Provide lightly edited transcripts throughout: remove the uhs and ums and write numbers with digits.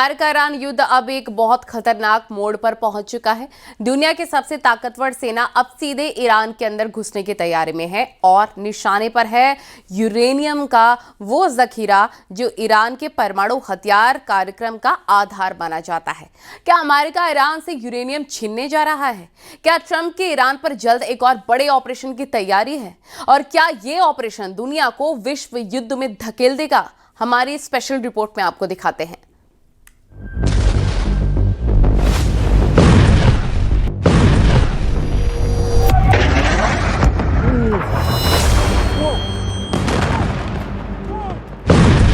America Iran युद्ध अब एक बहुत खतरनाक मोड़ पर पहुंच चुका है। दुनिया की सबसे ताकतवर सेना अब सीधे ईरान के अंदर घुसने की तैयारी में है और निशाने पर है यूरेनियम का वो जखीरा जो ईरान के परमाणु हथियार कार्यक्रम का आधार माना जाता है। क्या अमेरिका ईरान से यूरेनियम छीनने जा रहा है? क्या ट्रंप के ईरान पर जल्द एक और बड़े ऑपरेशन की तैयारी है? और क्या ये ऑपरेशन दुनिया को विश्व युद्ध में धकेल देगा? हमारी स्पेशल रिपोर्ट में आपको दिखाते हैं।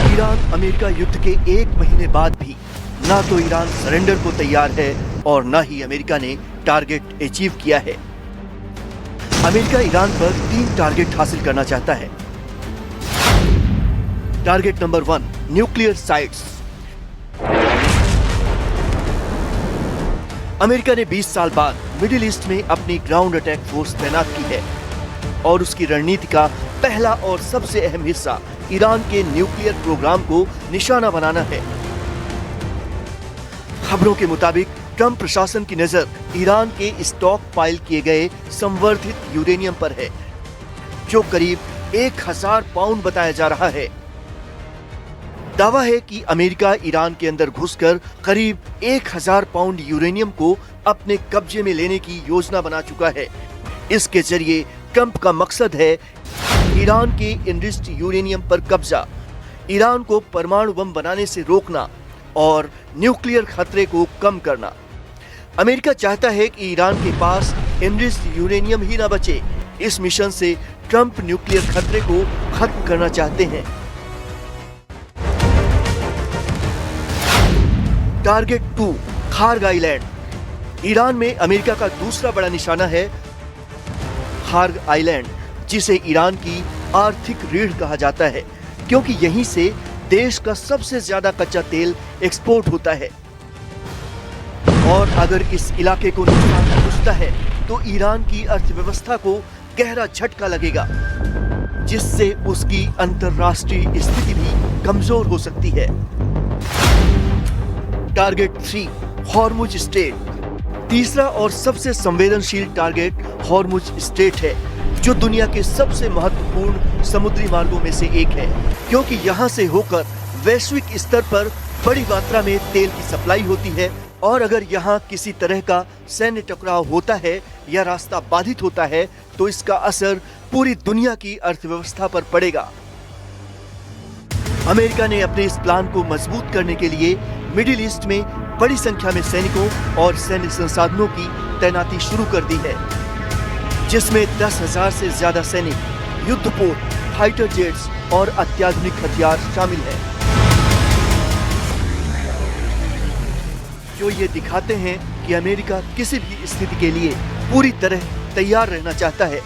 ईरान अमेरिका युद्ध के 1 महीने बाद भी ना तो ईरान सरेंडर को तैयार है और ना ही अमेरिका ने टारगेट अचीव किया है। अमेरिका ईरान पर 3 टारगेट हासिल करना चाहता है। Target number 1, nuclear sites. America ने 20 साल बाद मिडिल ईस्ट में अपनी ग्राउंड अटैक फोर्स तैनात की है और उसकी रणनीति का पहला और सबसे अहम हिस्सा ईरान के न्यूक्लियर प्रोग्राम को निशाना बनाना है। खबरों के मुताबिक ट्रंप प्रशासन की नजर ईरान के स्टॉक पाइल किए गए संवर्धित यूरेनियम पर है, जो करीब 1000 पाउंड बताया जा रहा है। दावा है कि अमेरिका ईरान के अंदर घुसकर करीब 1000 पाउंड यूरेनियम को अपने कब्जे में लेने की योजना बना चुका है। इसके जरिए ट्रंप का मकसद है ईरान के एनरिच्ड यूरेनियम पर कब्जा, ईरान को परमाणु बम बनाने से रोकना और न्यूक्लियर खतरे को कम करना। अमेरिका चाहता है कि ईरान के पास एनरिच्ड यूरेनियम ही ना बचे। इस मिशन से ट्रंप न्यूक्लियर खतरे को खत्म करना चाहते हैं। Target 2, Kharg island. ईरान में अमेरिका का दूसरा बड़ा निशाना है खार्ग आइलैंड, जिसे ईरान की आर्थिक रीढ़ कहा जाता है, क्योंकि यहीं से देश का सबसे ज्यादा कच्चा तेल एक्सपोर्ट होता है। और अगर इस इलाके को नुकसान पहुंचता है तो ईरान की अर्थव्यवस्था को गहरा झटका लगेगा, जिससे उसकी अंतर्राष्ट्रीय स्थिति भी कमजोर हो सकती है। Target 3, Hormuz strait. तीसरा और सबसे संवेदनशील टारगेट हॉर्मुज स्ट्रेट है, जो दुनिया के सबसे महत्वपूर्ण समुद्री मार्गों में से एक है, क्योंकि यहाँ से होकर वैश्विक स्तर पर बड़ी मात्रा में तेल की सप्लाई होती है। और अगर यहाँ किसी तरह का सैन्य टकराव होता है या रास्ता बाधित होता है तो इसका असर पूरी दुनिया की अर्थव्यवस्था पर पड़ेगा। अमेरिका ने अपने इस प्लान को मजबूत करने के लिए मिडिल ईस्ट में बड़ी संख्या में सैनिकों और सैन्य संसाधनों की तैनाती शुरू कर दी है, जिसमें 10,000 से ज्यादा सैनिक, युद्धपोत, फाइटर जेट्स और अत्याधुनिक हथियार शामिल हैं, जो ये दिखाते हैं कि अमेरिका किसी भी स्थिति के लिए पूरी तरह तैयार रहना चाहता है।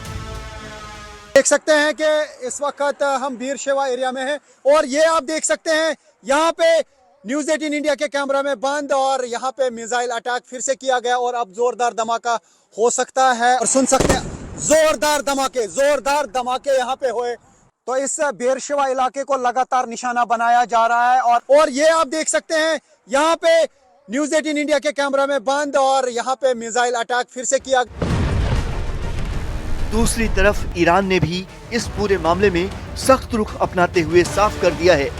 देख सकते हैं कि इस वक्त हम बीरशेवा एरिया में हैं और ये आप देख सकते हैं यहाँ पे न्यूज़ 18 इंडिया के कैमरा में बंद और यहाँ पे मिसाइल अटैक फिर से किया गया और अब जोरदार धमाका हो सकता है और सुन सकते हैं जोरदार धमाके यहाँ पे हुए। तो इस बीरशेवा इलाके को लगातार निशाना बनाया जा रहा है और ये आप देख सकते हैं यहाँ पे न्यूज़ 18 इंडिया के कैमरा में बंद और यहाँ पे मिसाइल अटैक फिर से किया। दूसरी तरफ ईरान ने भी इस पूरे मामले में सख्त रुख अपनाते हुए साफ कर दिया है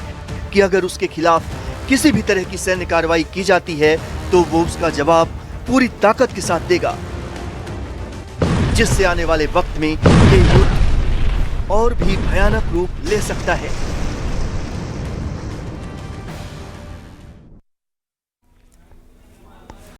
कि अगर उसके खिलाफ किसी भी तरह की सैन्य कार्रवाई की जाती है तो वो उसका जवाब पूरी ताकत के साथ देगा, जिससे आने वाले वक्त में ये युद्ध और भी भयानक रूप ले सकता है।